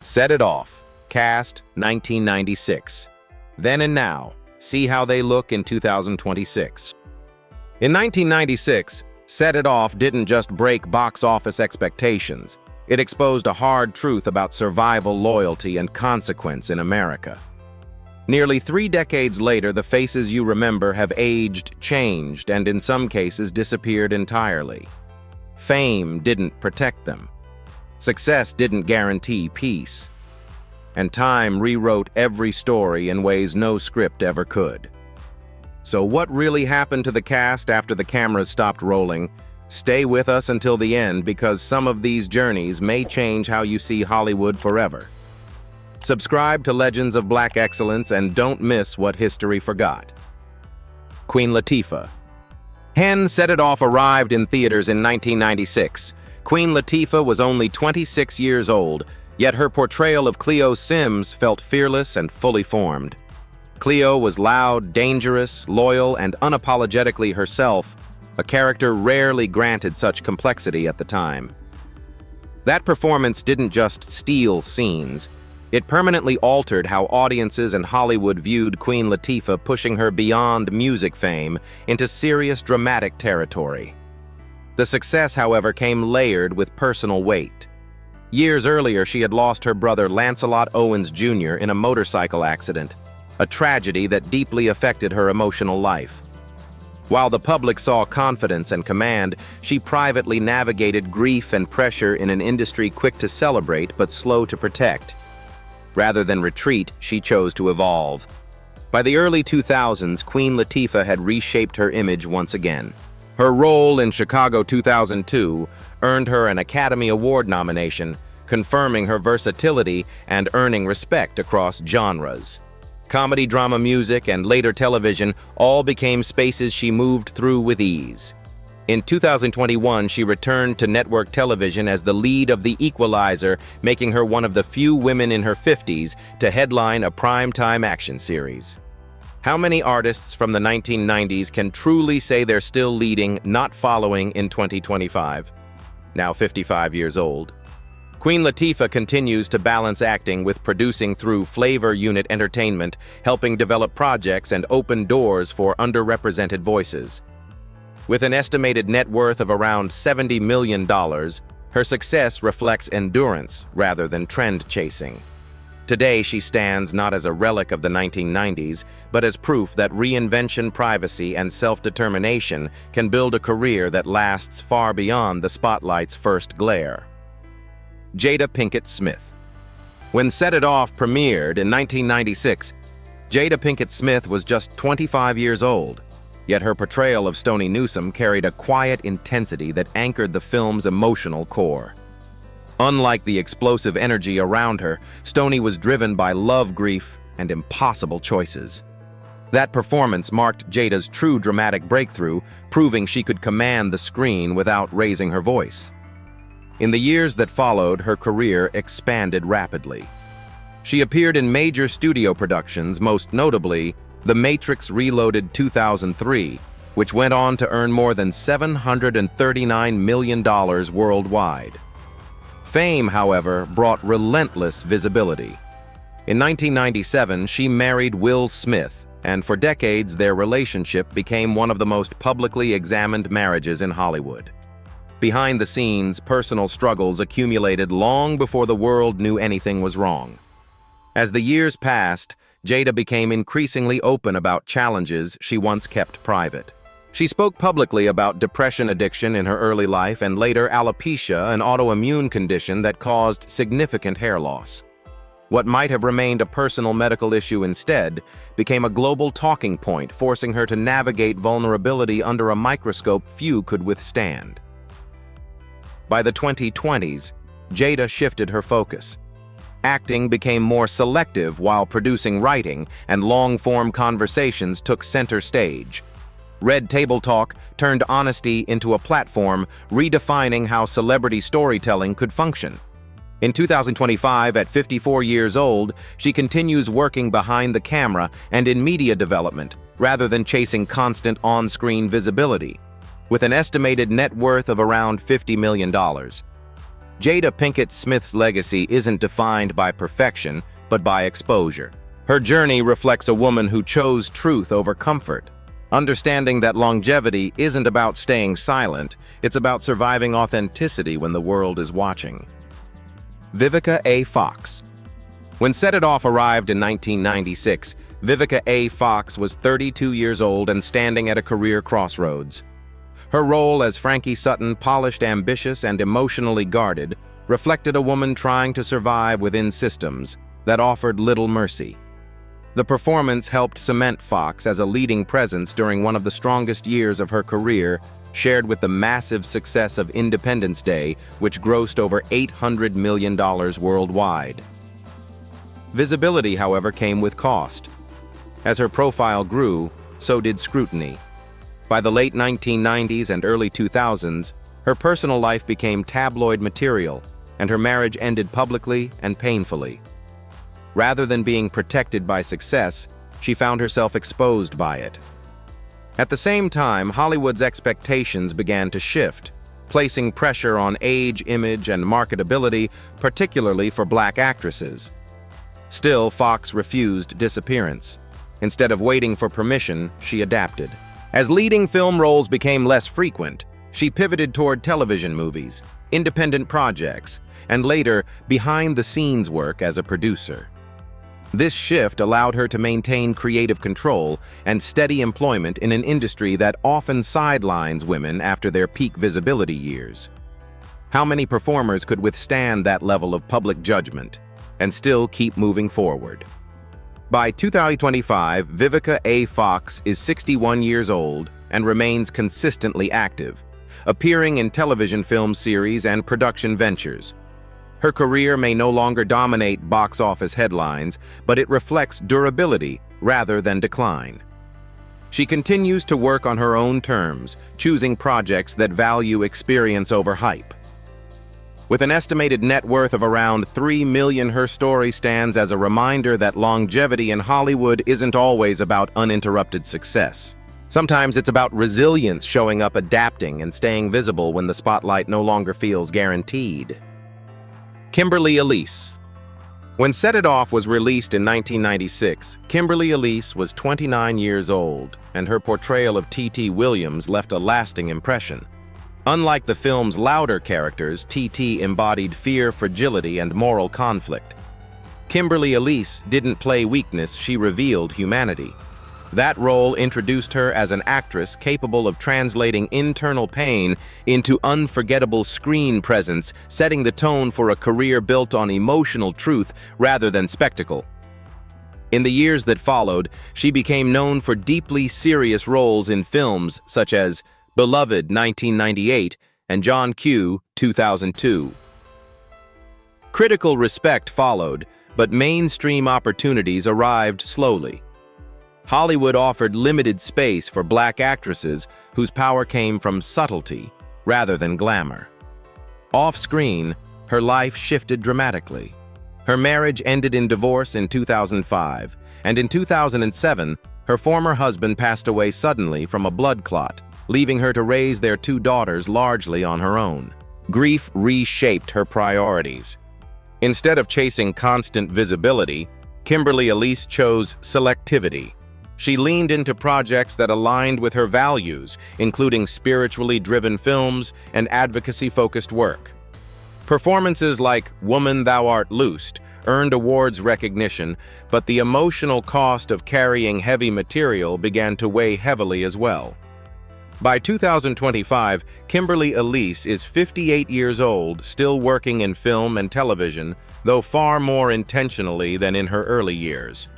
Set It Off, cast 1996. Then and Now, see how they look in 2026. In 1996, Set It Off didn't just break box office expectations. It exposed a hard truth about survival, loyalty, and consequence in America. Nearly 3 decades later, the faces you remember have aged, changed, and in some cases disappeared entirely. Fame didn't protect them. Success didn't guarantee peace. And time rewrote every story in ways no script ever could. So what really happened to the cast after the cameras stopped rolling? Stay with us until the end, because some of these journeys may change how you see Hollywood forever. Subscribe to Legends of Black Excellence and don't miss what history forgot. Queen Latifah. Hen Set It Off arrived in theaters in 1996. Queen Latifah was only 26 years old, yet her portrayal of Cleo Sims felt fearless and fully formed. Cleo was loud, dangerous, loyal, and unapologetically herself, a character rarely granted such complexity at the time. That performance didn't just steal scenes. It permanently altered how audiences in Hollywood viewed Queen Latifah, pushing her beyond music fame into serious dramatic territory. The success, however, came layered with personal weight. Years earlier, she had lost her brother Lancelot Owens Jr. in a motorcycle accident, a tragedy that deeply affected her emotional life. While the public saw confidence and command, she privately navigated grief and pressure in an industry quick to celebrate but slow to protect. Rather than retreat, she chose to evolve. By the early 2000s, Queen Latifah had reshaped her image once again. Her role in Chicago 2002 earned her an Academy Award nomination, confirming her versatility and earning respect across genres. Comedy, drama, music, and later television all became spaces she moved through with ease. In 2021, she returned to network television as the lead of The Equalizer, making her one of the few women in her 50s to headline a primetime action series. How many artists from the 1990s can truly say they're still leading, not following in 2025? Now 55 years old. Queen Latifah continues to balance acting with producing through Flavor Unit Entertainment, helping develop projects and open doors for underrepresented voices. With an estimated net worth of around $70 million, her success reflects endurance rather than trend chasing. Today, she stands not as a relic of the 1990s, but as proof that reinvention, privacy, and self-determination can build a career that lasts far beyond the spotlight's first glare. Jada Pinkett Smith. When Set It Off premiered in 1996, Jada Pinkett Smith was just 25 years old, yet her portrayal of Stoney Newsome carried a quiet intensity that anchored the film's emotional core. Unlike the explosive energy around her, Stoney was driven by love, grief, and impossible choices. That performance marked Jada's true dramatic breakthrough, proving she could command the screen without raising her voice. In the years that followed, her career expanded rapidly. She appeared in major studio productions, most notably The Matrix Reloaded 2003, which went on to earn more than $739 million worldwide. Fame, however, brought relentless visibility. In 1997, she married Will Smith, and for decades their relationship became one of the most publicly examined marriages in Hollywood. Behind the scenes, personal struggles accumulated long before the world knew anything was wrong. As the years passed, Jada became increasingly open about challenges she once kept private. She spoke publicly about depression, addiction in her early life, and later alopecia, an autoimmune condition that caused significant hair loss. What might have remained a personal medical issue instead became a global talking point, forcing her to navigate vulnerability under a microscope few could withstand. By the 2020s, Jada shifted her focus. Acting became more selective while producing writing, and long-form conversations took center stage. Red Table Talk turned honesty into a platform, redefining how celebrity storytelling could function. In 2025, at 54 years old, she continues working behind the camera and in media development, rather than chasing constant on-screen visibility. With an estimated net worth of around $50 million. Jada Pinkett Smith's legacy isn't defined by perfection, but by exposure. Her journey reflects a woman who chose truth over comfort, understanding that longevity isn't about staying silent, it's about surviving authenticity when the world is watching. Vivica A. Fox. When Set It Off arrived in 1996, Vivica A. Fox was 32 years old and standing at a career crossroads. Her role as Frankie Sutton, polished, ambitious, and emotionally guarded, reflected a woman trying to survive within systems that offered little mercy. The performance helped cement Fox as a leading presence during one of the strongest years of her career, shared with the massive success of Independence Day, which grossed over $800 million worldwide. Visibility, however, came with cost. As her profile grew, so did scrutiny. By the late 1990s and early 2000s, her personal life became tabloid material, and her marriage ended publicly and painfully. Rather than being protected by success, she found herself exposed by it. At the same time, Hollywood's expectations began to shift, placing pressure on age, image, and marketability, particularly for Black actresses. Still, Fox refused disappearance. Instead of waiting for permission, she adapted. As leading film roles became less frequent, she pivoted toward television movies, independent projects, and later, behind-the-scenes work as a producer. This shift allowed her to maintain creative control and steady employment in an industry that often sidelines women after their peak visibility years. How many performers could withstand that level of public judgment and still keep moving forward? By 2025, Vivica A. Fox is 61 years old and remains consistently active, appearing in television film series and production ventures. Her career may no longer dominate box office headlines, but it reflects durability rather than decline. She continues to work on her own terms, choosing projects that value experience over hype. With an estimated net worth of around $3 million, her story stands as a reminder that longevity in Hollywood isn't always about uninterrupted success. Sometimes it's about resilience, showing up, adapting, and staying visible when the spotlight no longer feels guaranteed. Kimberly Elise. When Set It Off was released in 1996, Kimberly Elise was 29 years old, and her portrayal of T.T. Williams left a lasting impression. Unlike the film's louder characters, T.T. embodied fear, fragility, and moral conflict. Kimberly Elise didn't play weakness, she revealed humanity. That role introduced her as an actress capable of translating internal pain into unforgettable screen presence, setting the tone for a career built on emotional truth rather than spectacle. In the years that followed, she became known for deeply serious roles in films such as Beloved 1998 and John Q 2002. Critical respect followed, but mainstream opportunities arrived slowly. Hollywood offered limited space for Black actresses whose power came from subtlety rather than glamour. Off-screen, her life shifted dramatically. Her marriage ended in divorce in 2005, and in 2007, her former husband passed away suddenly from a blood clot, leaving her to raise their 2 daughters largely on her own. Grief reshaped her priorities. Instead of chasing constant visibility, Kimberly Elise chose selectivity. She leaned into projects that aligned with her values, including spiritually driven films and advocacy-focused work. Performances like Woman Thou Art Loosed earned awards recognition, but the emotional cost of carrying heavy material began to weigh heavily as well. By 2025, Kimberly Elise is 58 years old, still working in film and television, though far more intentionally than in her early years.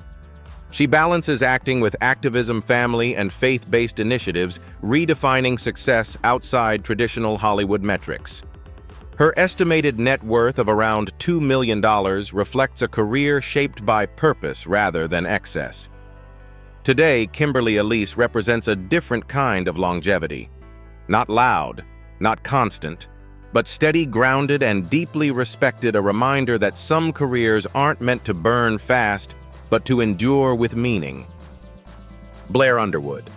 She balances acting with activism, family, and faith-based initiatives, redefining success outside traditional Hollywood metrics. Her estimated net worth of around $2 million reflects a career shaped by purpose rather than excess. Today, Kimberly Elise represents a different kind of longevity. Not loud, not constant, but steady, grounded, and deeply respected, a reminder that some careers aren't meant to burn fast, but to endure with meaning. Blair Underwood.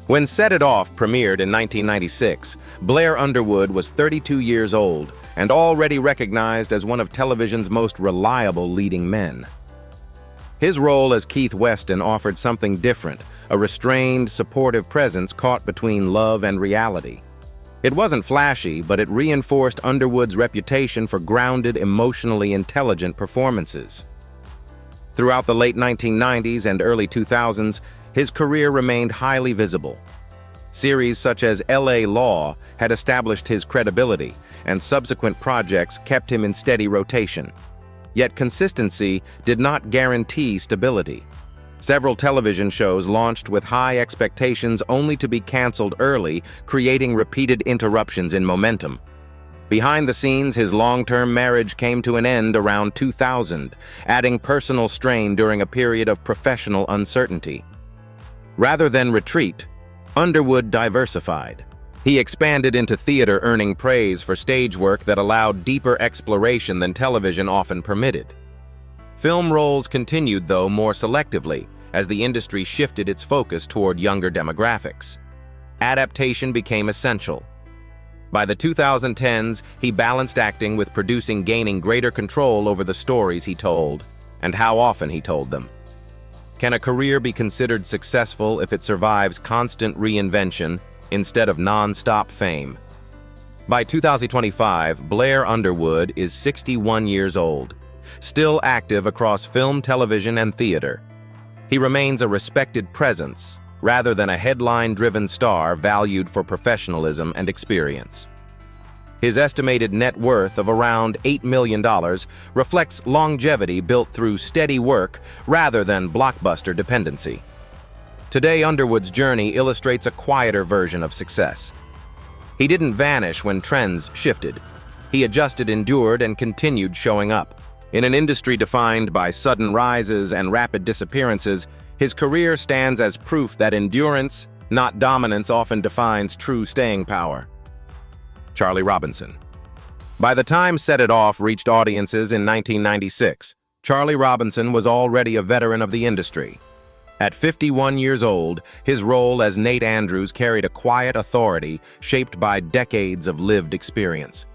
When Set It Off premiered in 1996, Blair Underwood was 32 years old and already recognized as one of television's most reliable leading men. His role as Keith Weston offered something different, a restrained, supportive presence caught between love and reality. It wasn't flashy, but it reinforced Underwood's reputation for grounded, emotionally intelligent performances. Throughout the late 1990s and early 2000s, his career remained highly visible. Series such as L.A. Law had established his credibility, and subsequent projects kept him in steady rotation. Yet consistency did not guarantee stability. Several television shows launched with high expectations only to be canceled early, creating repeated interruptions in momentum. Behind the scenes, his long-term marriage came to an end around 2000, adding personal strain during a period of professional uncertainty. Rather than retreat, Underwood diversified. He expanded into theater, earning praise for stage work that allowed deeper exploration than television often permitted. Film roles continued, though, more selectively, as the industry shifted its focus toward younger demographics. Adaptation became essential. By the 2010s, he balanced acting with producing, gaining greater control over the stories he told and how often he told them. Can a career be considered successful if it survives constant reinvention instead of non-stop fame? By 2025, Blair Underwood is 61 years old, still active across film, television, and theater. He remains a respected presence, rather than a headline-driven star valued for professionalism and experience. His estimated net worth of around $8 million reflects longevity built through steady work rather than blockbuster dependency. Today, Underwood's journey illustrates a quieter version of success. He didn't vanish when trends shifted. He adjusted, endured, and continued showing up. In an industry defined by sudden rises and rapid disappearances, his career stands as proof that endurance, not dominance, often defines true staying power. Charlie Robinson. By the time Set It Off reached audiences in 1996, Charlie Robinson was already a veteran of the industry. At 51 years old, his role as Nate Andrews carried a quiet authority shaped by decades of lived experience.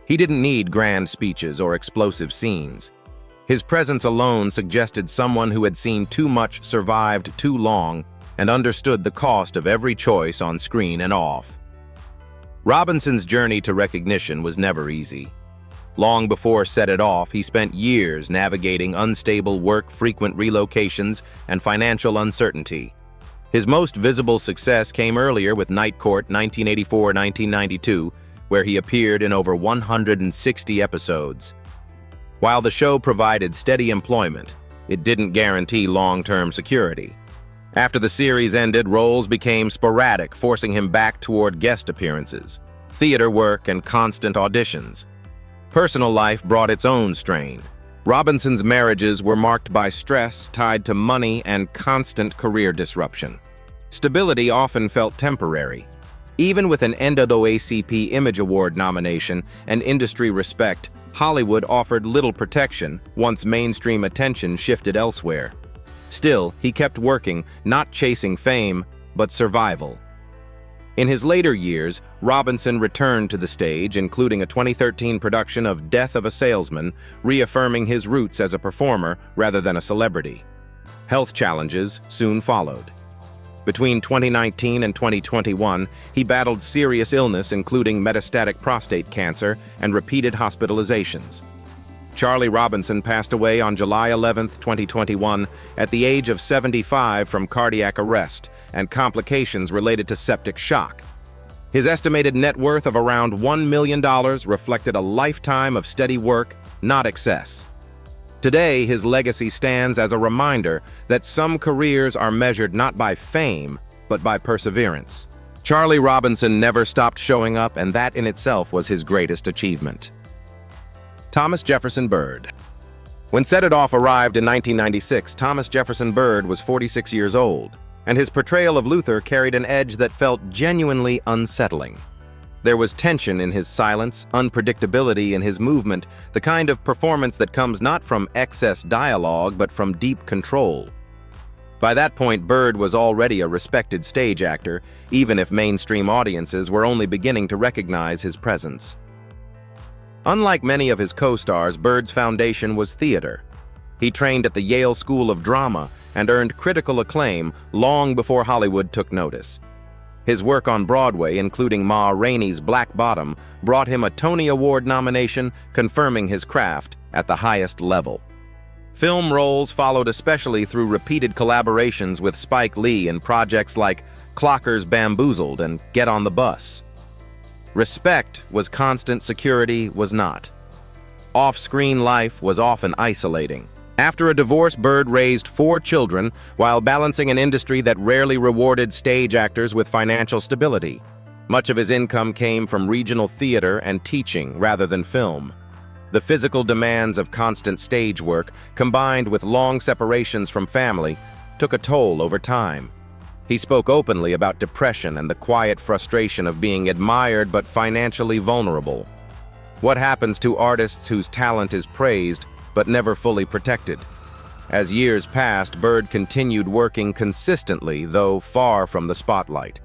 He didn't need grand speeches or explosive scenes. His presence alone suggested someone who had seen too much, survived too long, and understood the cost of every choice on screen and off. Robinson's journey to recognition was never easy. Long before Set It Off, he spent years navigating unstable work, frequent relocations, and financial uncertainty. His most visible success came earlier with Night Court 1984-1992, where he appeared in over 160 episodes. While the show provided steady employment, it didn't guarantee long-term security. After the series ended, roles became sporadic, forcing him back toward guest appearances, theater work, and constant auditions. Personal life brought its own strain. Robinson's marriages were marked by stress tied to money and constant career disruption. Stability often felt temporary. Even with an NAACP Image Award nomination and industry respect, Hollywood offered little protection once mainstream attention shifted elsewhere. Still, he kept working, not chasing fame, but survival. In his later years, Robinson returned to the stage, including a 2013 production of Death of a Salesman, reaffirming his roots as a performer rather than a celebrity. Health challenges soon followed. Between 2019 and 2021, he battled serious illness, including metastatic prostate cancer and repeated hospitalizations. Charlie Robinson passed away on July 11, 2021, at the age of 75 from cardiac arrest and complications related to septic shock. His estimated net worth of around $1 million reflected a lifetime of steady work, not excess. Today, his legacy stands as a reminder that some careers are measured not by fame, but by perseverance. Charlie Robinson never stopped showing up, and that in itself was his greatest achievement. Thomas Jefferson Byrd. When Set It Off arrived in 1996, Thomas Jefferson Byrd was 46 years old, and his portrayal of Luther carried an edge that felt genuinely unsettling. There was tension in his silence, unpredictability in his movement, the kind of performance that comes not from excess dialogue but from deep control. By that point, Byrd was already a respected stage actor, even if mainstream audiences were only beginning to recognize his presence. Unlike many of his co-stars, Bird's foundation was theater. He trained at the Yale School of Drama and earned critical acclaim long before Hollywood took notice. His work on Broadway, including Ma Rainey's Black Bottom, brought him a Tony Award nomination, confirming his craft at the highest level. Film roles followed, especially through repeated collaborations with Spike Lee in projects like Clockers Bamboozled and Get on the Bus. Respect was constant, security was not. Off-screen life was often isolating. After a divorce, Bird raised 4 children while balancing an industry that rarely rewarded stage actors with financial stability. Much of his income came from regional theater and teaching rather than film. The physical demands of constant stage work, combined with long separations from family, took a toll over time. He spoke openly about depression and the quiet frustration of being admired but financially vulnerable. What happens to artists whose talent is praised but never fully protected? As years passed, Bird continued working consistently, though far from the spotlight.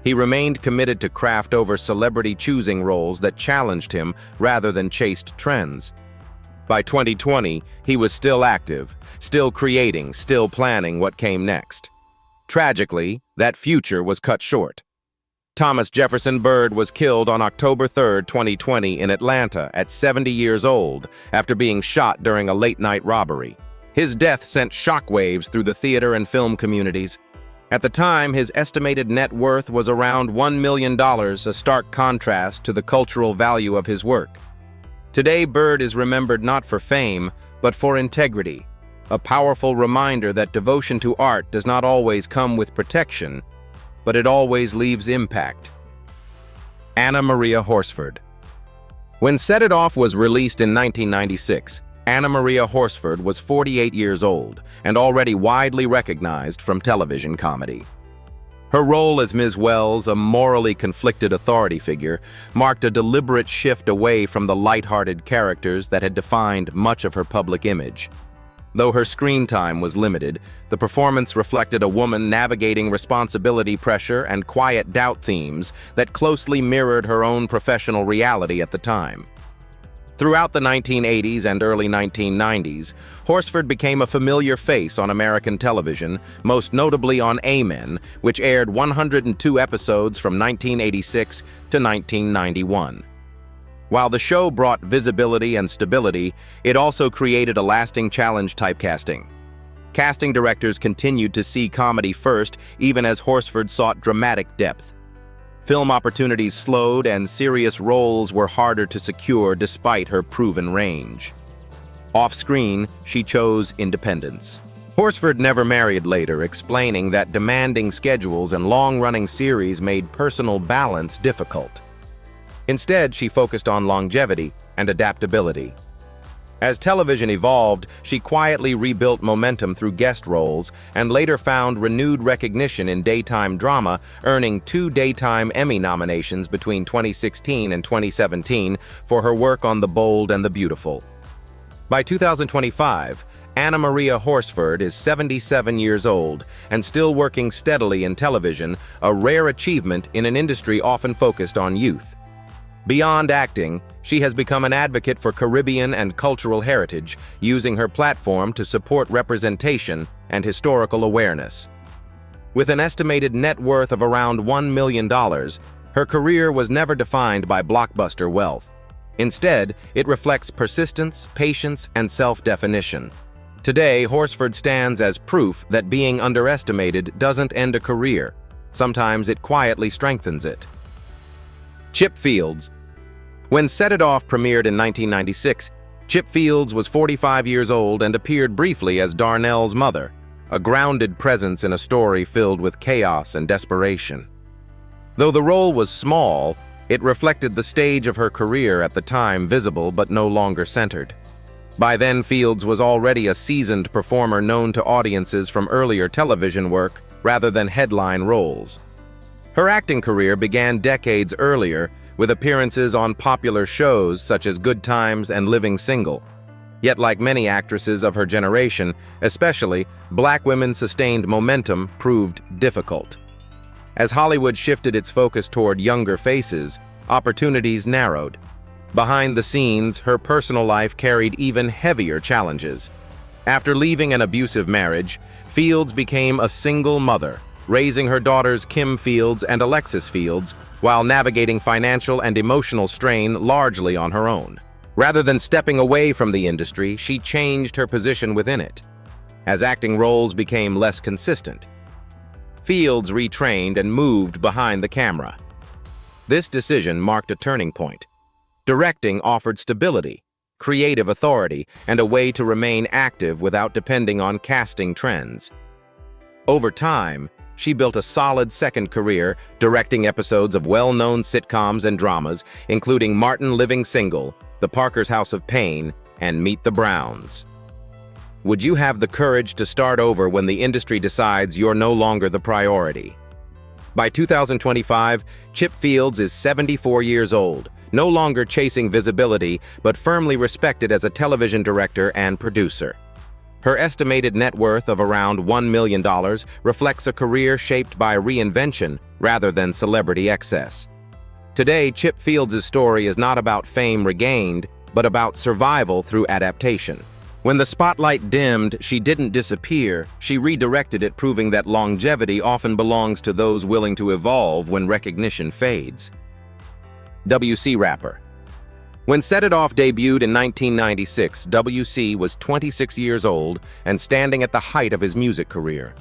He remained committed to craft over celebrity choosing roles that challenged him rather than chased trends. By 2020, he was still active, still creating, still planning what came next. Tragically, that future was cut short. Thomas Jefferson Bird was killed on October 3, 2020 in Atlanta at 70 years old after being shot during a late-night robbery. His death sent shockwaves through the theater and film communities. At the time, his estimated net worth was around $1 million, a stark contrast to the cultural value of his work. Today, Bird is remembered not for fame, but for integrity, a powerful reminder that devotion to art does not always come with protection, but it always leaves impact. Anna Maria Horsford. When Set It Off was released in 1996, Anna Maria Horsford was 48 years old and already widely recognized from television comedy. Her role as Ms. Wells, a morally conflicted authority figure, marked a deliberate shift away from the lighthearted characters that had defined much of her public image. Though her screen time was limited, the performance reflected a woman navigating responsibility pressure and quiet doubt themes that closely mirrored her own professional reality at the time. Throughout the 1980s and early 1990s, Horsford became a familiar face on American television, most notably on Amen, which aired 102 episodes from 1986 to 1991. While the show brought visibility and stability, it also created a lasting challenge: typecasting. Casting directors continued to see comedy first, even as Horsford sought dramatic depth. Film opportunities slowed, and serious roles were harder to secure despite her proven range. Off-screen, she chose independence. Horsford never married later, explaining that demanding schedules and long-running series made personal balance difficult. Instead, she focused on longevity and adaptability. As television evolved, she quietly rebuilt momentum through guest roles and later found renewed recognition in daytime drama, earning 2 Daytime Emmy nominations between 2016 and 2017 for her work on The Bold and the Beautiful. By 2025, Anna Maria Horsford is 77 years old and still working steadily in television, a rare achievement in an industry often focused on youth. Beyond acting, she has become an advocate for Caribbean and cultural heritage, using her platform to support representation and historical awareness. With an estimated net worth of around $1 million, her career was never defined by blockbuster wealth. Instead, it reflects persistence, patience, and self-definition. Today, Horsford stands as proof that being underestimated doesn't end a career. Sometimes it quietly strengthens it. Chip Fields. When Set It Off premiered in 1996, Chip Fields was 45 years old and appeared briefly as Darnell's mother, a grounded presence in a story filled with chaos and desperation. Though the role was small, it reflected the stage of her career at the time, visible but no longer centered. By then, Fields was already a seasoned performer known to audiences from earlier television work rather than headline roles. Her acting career began decades earlier, with appearances on popular shows such as Good Times and Living Single. Yet, like many actresses of her generation, especially, black women sustained momentum proved difficult. As Hollywood shifted its focus toward younger faces, opportunities narrowed. Behind the scenes, her personal life carried even heavier challenges. After leaving an abusive marriage, Fields became a single mother, raising her daughters Kim Fields and Alexis Fields while navigating financial and emotional strain largely on her own. Rather than stepping away from the industry, she changed her position within it. As acting roles became less consistent, Fields retrained and moved behind the camera. This decision marked a turning point. Directing offered stability, creative authority, and a way to remain active without depending on casting trends. Over time, she built a solid second career, directing episodes of well-known sitcoms and dramas, including Martin Living Single, The Parker's House of Pain, and Meet the Browns. Would you have the courage to start over when the industry decides you're no longer the priority? By 2025, Chip Fields is 74 years old, no longer chasing visibility, but firmly respected as a television director and producer. Her estimated net worth of around $1 million reflects a career shaped by reinvention rather than celebrity excess. Today, Chip Fields' story is not about fame regained, but about survival through adaptation. When the spotlight dimmed, she didn't disappear, she redirected it, proving that longevity often belongs to those willing to evolve when recognition fades. WC rapper. When Set It Off debuted in 1996, WC was 26 years old and standing at the height of his music career.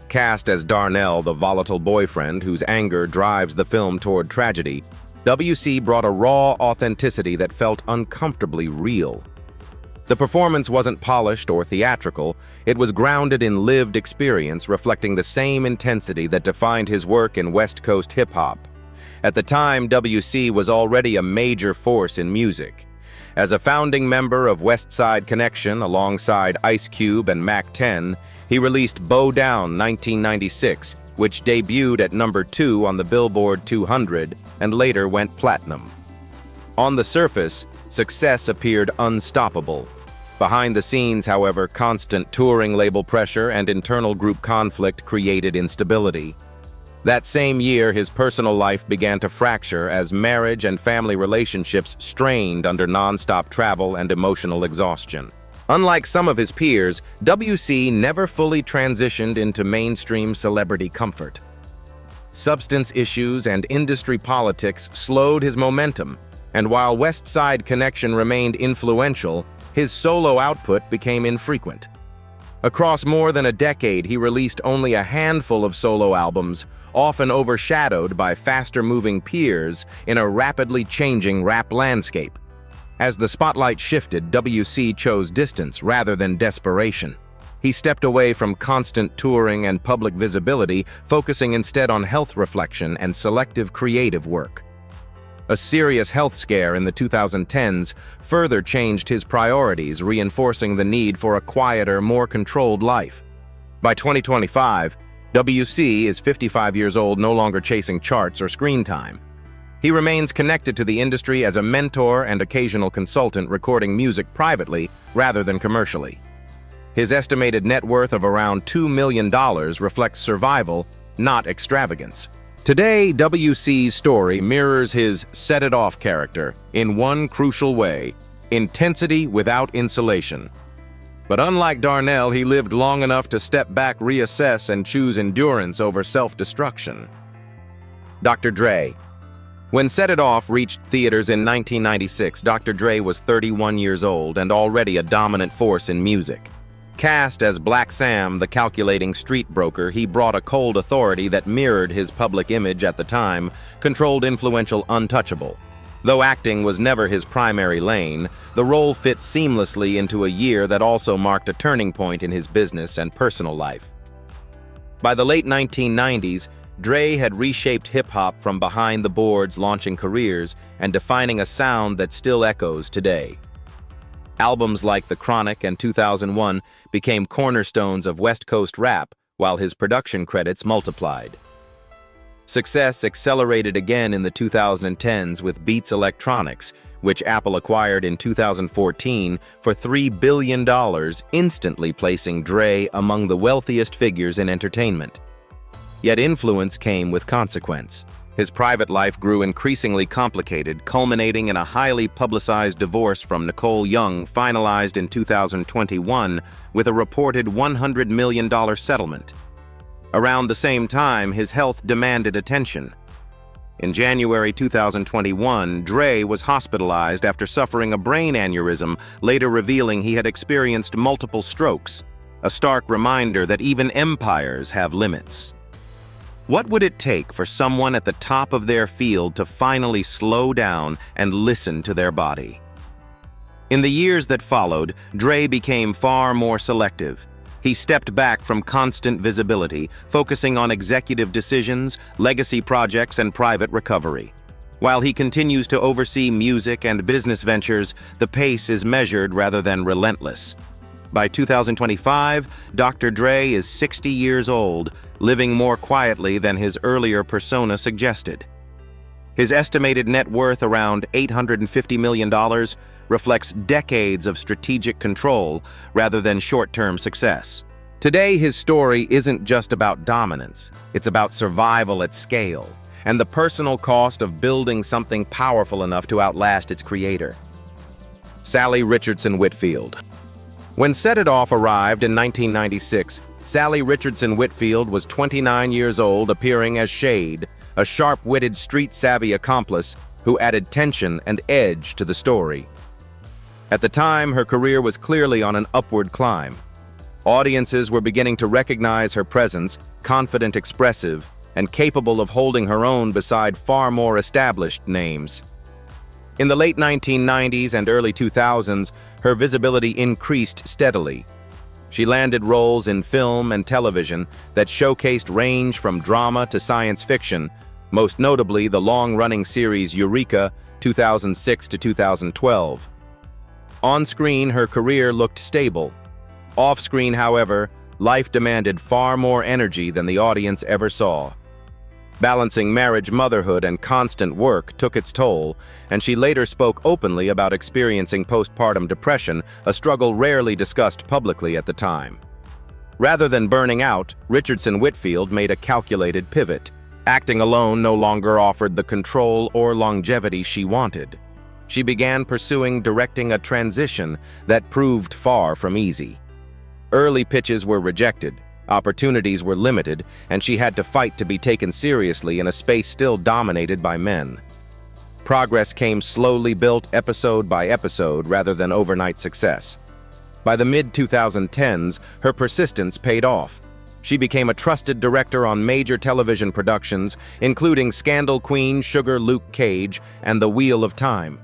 Cast as Darnell, the volatile boyfriend whose anger drives the film toward tragedy, WC brought a raw authenticity that felt uncomfortably real. The performance wasn't polished or theatrical, it was grounded in lived experience, reflecting the same intensity that defined his work in West Coast hip-hop. At the time, WC was already a major force in music. As a founding member of West Side Connection alongside Ice Cube and Mac 10, he released Bow Down 1996, which debuted at number 2 on the Billboard 200 and later went platinum. On the surface, success appeared unstoppable. Behind the scenes, however, constant touring label pressure and internal group conflict created instability. That same year, his personal life began to fracture as marriage and family relationships strained under non-stop travel and emotional exhaustion. Unlike some of his peers, WC never fully transitioned into mainstream celebrity comfort. Substance issues and industry politics slowed his momentum, and while West Side Connection remained influential, his solo output became infrequent. Across more than a decade, he released only a handful of solo albums, often overshadowed by faster-moving peers in a rapidly changing rap landscape. As the spotlight shifted, WC chose distance rather than desperation. He stepped away from constant touring and public visibility, focusing instead on health reflection and selective creative work. A serious health scare in the 2010s further changed his priorities, reinforcing the need for a quieter, more controlled life. By 2025, WC is 55 years old, no longer chasing charts or screen time. He remains connected to the industry as a mentor and occasional consultant, recording music privately rather than commercially. His estimated net worth of around $2 million reflects survival, not extravagance. Today, WC's story mirrors his Set It Off character in one crucial way: intensity without insulation. But unlike Darnell, he lived long enough to step back, reassess, and choose endurance over self-destruction. Dr. Dre. When Set It Off reached theaters in 1996, Dr. Dre was 31 years old and already a dominant force in music. Cast as Black Sam, the calculating street broker, he brought a cold authority that mirrored his public image at the time, controlled, influential, untouchable. Though acting was never his primary lane, the role fit seamlessly into a year that also marked a turning point in his business and personal life. By the late 1990s, Dre had reshaped hip-hop from behind the boards, launching careers and defining a sound that still echoes today. Albums like The Chronic and 2001 became cornerstones of West Coast rap, while his production credits multiplied. Success accelerated again in the 2010s with Beats Electronics, which Apple acquired in 2014 for $3 billion, instantly placing Dre among the wealthiest figures in entertainment. Yet influence came with consequence. His private life grew increasingly complicated, culminating in a highly publicized divorce from Nicole Young, finalized in 2021 with a reported $100 million settlement. Around the same time, his health demanded attention. In January 2021, Dre was hospitalized after suffering a brain aneurysm, later revealing he had experienced multiple strokes, a stark reminder that even empires have limits. What would it take for someone at the top of their field to finally slow down and listen to their body? In the years that followed, Dre became far more selective. He stepped back from constant visibility, focusing on executive decisions, legacy projects, and private recovery. While he continues to oversee music and business ventures, the pace is measured rather than relentless. By 2025, Dr. Dre is 60 years old, living more quietly than his earlier persona suggested. His estimated net worth, around $850 million, reflects decades of strategic control rather than short-term success. Today, his story isn't just about dominance, it's about survival at scale, and the personal cost of building something powerful enough to outlast its creator. Salli Richardson Whitfield. When Set It Off arrived in 1996, Salli Richardson Whitfield was 29 years old, appearing as Shade, a sharp-witted, street-savvy accomplice who added tension and edge to the story. At the time, her career was clearly on an upward climb. Audiences were beginning to recognize her presence, confident, expressive, and capable of holding her own beside far more established names. In the late 1990s and early 2000s, her visibility increased steadily. She landed roles in film and television that showcased range from drama to science fiction, most notably the long-running series Eureka, 2006 to 2012. On-screen, her career looked stable. Off-screen, however, life demanded far more energy than the audience ever saw. Balancing marriage, motherhood, and constant work took its toll, and she later spoke openly about experiencing postpartum depression, a struggle rarely discussed publicly at the time. Rather than burning out, Richardson Whitfield made a calculated pivot. Acting alone no longer offered the control or longevity she wanted. She began pursuing directing, a transition that proved far from easy. Early pitches were rejected. Opportunities were limited, and she had to fight to be taken seriously in a space still dominated by men. Progress came slowly, built episode by episode rather than overnight success. By the mid-2010s, her persistence paid off. She became a trusted director on major television productions, including Scandal Queen, Sugar, Luke Cage, and The Wheel of Time.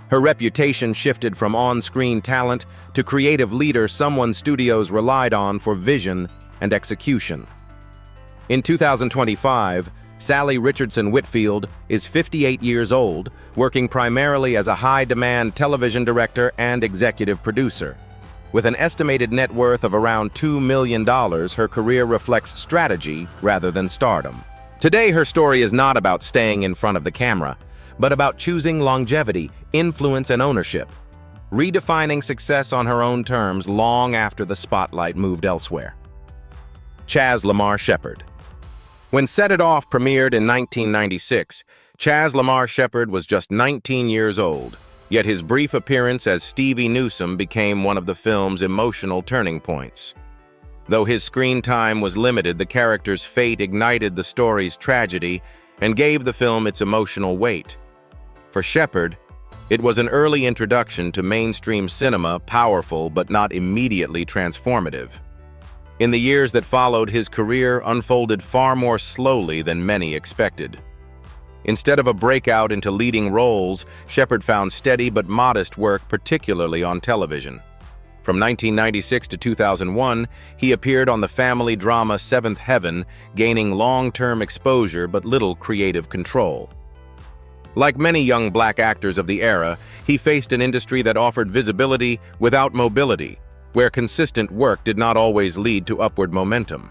Her reputation shifted from on-screen talent to creative leader, someone studios relied on for vision and execution. In 2025, Salli Richardson Whitfield is 58 years old, working primarily as a high-demand television director and executive producer. With an estimated net worth of around $2 million, her career reflects strategy rather than stardom. Today, her story is not about staying in front of the camera, but about choosing longevity, influence, and ownership, redefining success on her own terms long after the spotlight moved elsewhere. Chaz Lamar Shepard. When Set It Off premiered in 1996, Chaz Lamar Shepard was just 19 years old, yet his brief appearance as Stevie Newsom became one of the film's emotional turning points. Though his screen time was limited, the character's fate ignited the story's tragedy and gave the film its emotional weight. For Shepard, it was an early introduction to mainstream cinema, powerful but not immediately transformative. In the years that followed, his career unfolded far more slowly than many expected. Instead of a breakout into leading roles, Shepard found steady but modest work, particularly on television. From 1996 to 2001, he appeared on the family drama Seventh Heaven, gaining long-term exposure but little creative control. Like many young black actors of the era, he faced an industry that offered visibility without mobility, where consistent work did not always lead to upward momentum.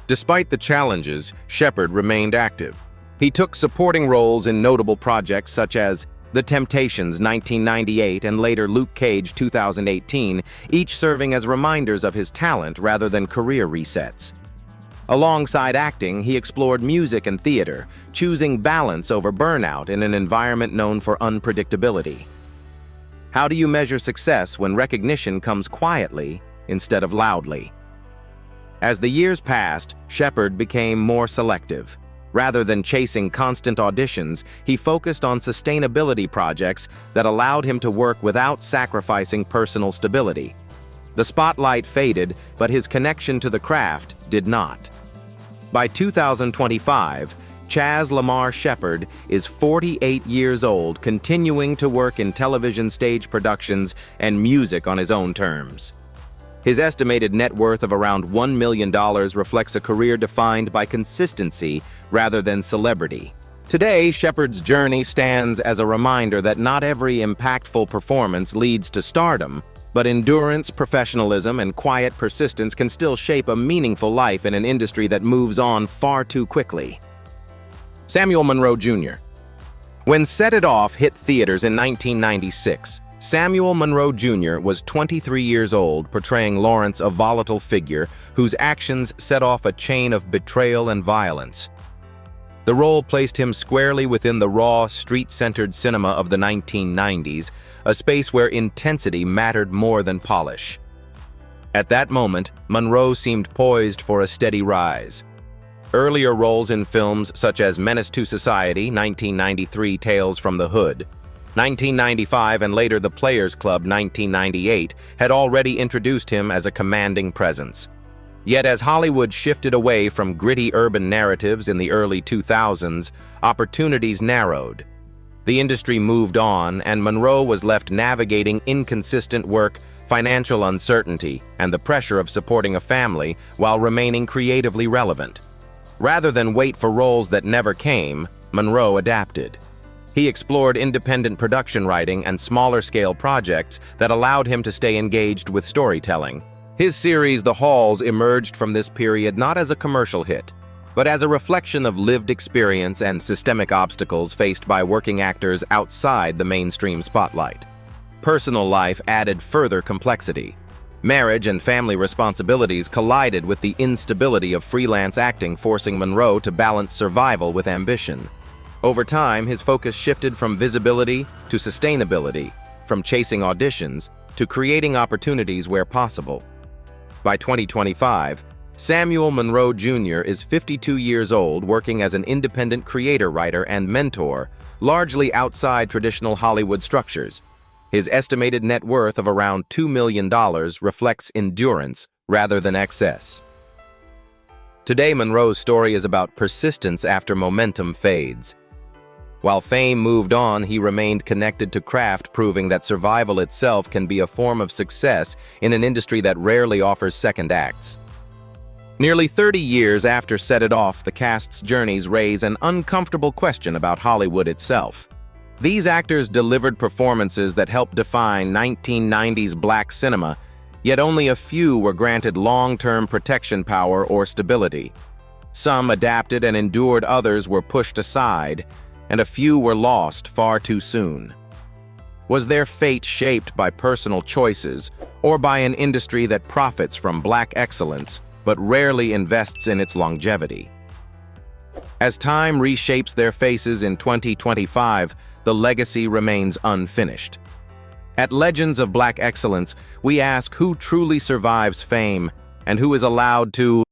Despite the challenges, Shepard remained active. He took supporting roles in notable projects such as The Temptations 1998 and later Luke Cage 2018, each serving as reminders of his talent rather than career resets. Alongside acting, he explored music and theater, choosing balance over burnout in an environment known for unpredictability. How do you measure success when recognition comes quietly instead of loudly? As the years passed, Shepard became more selective. Rather than chasing constant auditions, he focused on sustainability projects that allowed him to work without sacrificing personal stability. The spotlight faded, but his connection to the craft did not. By 2025, Chaz Lamar Shepard is 48 years old, continuing to work in television stage productions and music on his own terms. His estimated net worth of around $1 million reflects a career defined by consistency rather than celebrity. Today, Shepard's journey stands as a reminder that not every impactful performance leads to stardom, but endurance, professionalism, and quiet persistence can still shape a meaningful life in an industry that moves on far too quickly. Samuel Monroe Jr. When Set It Off hit theaters in 1996, Samuel Monroe Jr. was 23 years old, portraying Lawrence, a volatile figure whose actions set off a chain of betrayal and violence. The role placed him squarely within the raw, street-centered cinema of the 1990s, a space where intensity mattered more than polish. At that moment, Monroe seemed poised for a steady rise. Earlier roles in films such as Menace to Society, 1993, Tales from the Hood, 1995, and later The Players Club, 1998, had already introduced him as a commanding presence. Yet as Hollywood shifted away from gritty urban narratives in the early 2000s, opportunities narrowed. The industry moved on, and Monroe was left navigating inconsistent work, financial uncertainty, and the pressure of supporting a family while remaining creatively relevant. Rather than wait for roles that never came, Monroe adapted. He explored independent production writing and smaller-scale projects that allowed him to stay engaged with storytelling. His series, The Halls, emerged from this period not as a commercial hit, but as a reflection of lived experience and systemic obstacles faced by working actors outside the mainstream spotlight. Personal life added further complexity. Marriage and family responsibilities collided with the instability of freelance acting, forcing Monroe to balance survival with ambition. Over time, his focus shifted from visibility to sustainability, from chasing auditions to creating opportunities where possible. By 2025, Samuel Monroe Jr. is 52 years old, working as an independent creator, writer, and mentor, largely outside traditional Hollywood structures. His estimated net worth of around $2 million reflects endurance rather than excess. Today, Monroe's story is about persistence after momentum fades. While fame moved on, he remained connected to craft, proving that survival itself can be a form of success in an industry that rarely offers second acts. Nearly 30 years after Set It Off, the cast's journeys raise an uncomfortable question about Hollywood itself. These actors delivered performances that helped define 1990s black cinema, yet only a few were granted long-term protection power or stability. Some adapted and endured, others were pushed aside, and a few were lost far too soon. Was their fate shaped by personal choices or by an industry that profits from black excellence but rarely invests in its longevity? As time reshapes their faces in 2025, the legacy remains unfinished. At Legends of Black Excellence, we ask who truly survives fame and who is allowed to